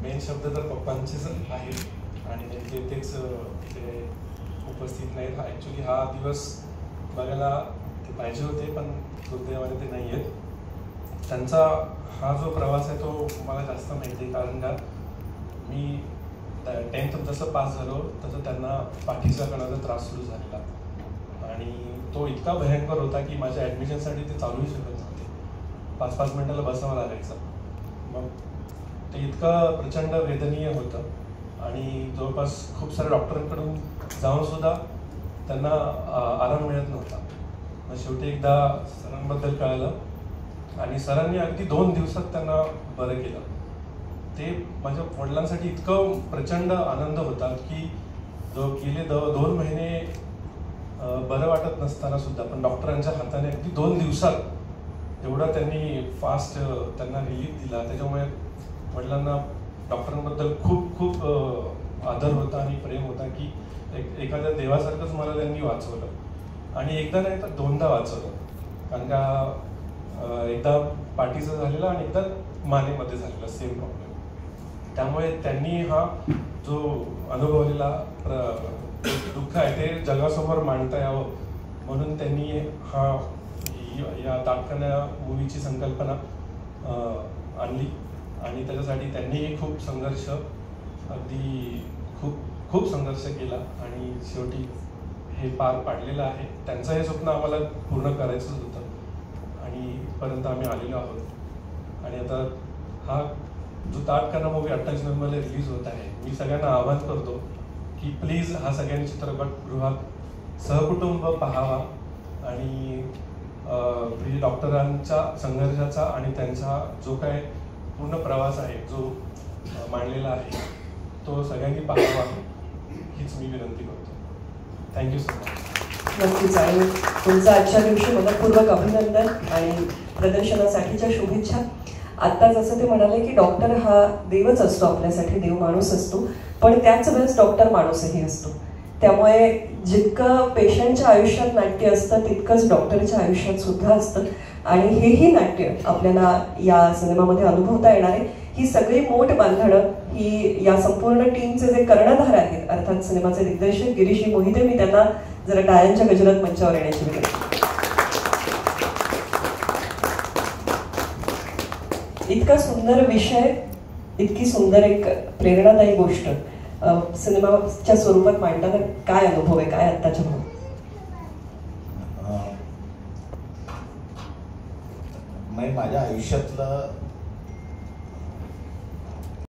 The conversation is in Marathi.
मेन शब्द तर पप्पांचेच आहेत आणि त्यांचे तेच ते उपस्थित नाहीत. ॲक्च्युली हा दिवस बघायला ते पाहिजे होते, पण दुर्दैवाने ते नाही आहेत. त्यांचा हा जो प्रवास आहे तो मला जास्त माहिती आहे, कारण का मी 10th जसं पास झालो तसं त्यांना पाठीचा कणाचा त्रास सुरू झालेला आणि तो इतका भयंकर होता की माझ्या ॲडमिशनसाठी ते चालूही शकत नव्हते. 5-5 मिनिटाला बसावं लागायचं. मग ते इतकं प्रचंड वेदनीय होतं आणि जवळपास खूप साऱ्या डॉक्टरांकडून जाऊनसुद्धा त्यांना आराम मिळत नव्हता. मग शेवटी एकदा सरांबद्दल कळलं आणि सरांनी अगदी 2 दिवसात त्यांना बरं केलं. ते माझ्या वडिलांसाठी इतकं प्रचंड आनंद होता की गेले 2 महिने बरं वाटत नसताना सुद्धा पण डॉक्टरांच्या हाताने अगदी 2 दिवसात एवढा त्यांनी फास्ट त्यांना रिलीफ दिला. त्याच्यामुळे वडिलांना डॉक्टरांबद्दल खूप खूप आदर होता आणि प्रेम होता की एखाद्या देवासारखंच मला त्यांनी वाचवलं आणि एकदा नाही तर 2दा वाचवलं. कारण का एकदा पाठीचं झालेलं आणि एकदा मानेमध्ये झालेला सेम प्रॉब्लेम. त्यामुळे त्यांनी हा जो अनुभवलेला दुःख आहे ते जगासमोर मांडता यावं म्हणून त्यांनी या ताटखाना मूवीची संकल्पना आणली आणि त्याच्यासाठी त्यांनीही खूप संघर्ष अगदी खूप संघर्ष केला आणि शेवटी हे पार पाडलेलं आहे. त्यांचं हे स्वप्न आम्हाला पूर्ण करायचंच होतं आणि इथपर्यंत आम्ही आलेलो आहोत. आणि आता हा जो ताटखाना मूवी 28 नोव्हेंबरला रिलीज होत आहे, मी सगळ्यांना आवाहन करतो की प्लीज हा सगळ्यांनी चित्रपटगृहात सहकुटुंब पाहावा आणि डॉक्टरांच्या संघर्षाचा आणि त्यांचा जो काय पूर्ण प्रवास आहे जो मांडलेला आहे तो सगळ्यांनी पाहावा हीच मी विनंती करतो. Thank you so much. नक्कीच. आणि तुमचं आजच्या दिवशी मनपूर्वक अभिनंदन आणि प्रदर्शनासाठीच्या शुभेच्छा. आत्ता जसं ते म्हणाले की डॉक्टर हा देवच असतो, आपल्यासाठी देव माणूस असतो, पण त्याच वेळेस डॉक्टर माणूसही असतो. त्यामुळे जितकं पेशंटच्या आयुष्यात नाट्य असतं तितकंच डॉक्टरच्या आयुष्यात सुद्धा असतं आणि हेही नाट्य आपल्याला या सिनेमामध्ये अनुभवता येणार आहे. ही सगळी मोठ बांधणं ही या संपूर्ण टीमचे जे कर्णधार आहेत, अर्थात सिनेमाचे दिग्दर्शक गिरीश मोहिते, मी त्यांना जरा टाळ्यांच्या गजरात मंचावर येण्याची विनंती. इतका सुंदर विषय, इतकी सुंदर एक प्रेरणादायी गोष्ट सिनेमाच्या स्वरूपात मांडताना काय अनुभव आहे, काय आत्ताच्या भाव? माझ्या आयुष्यातलं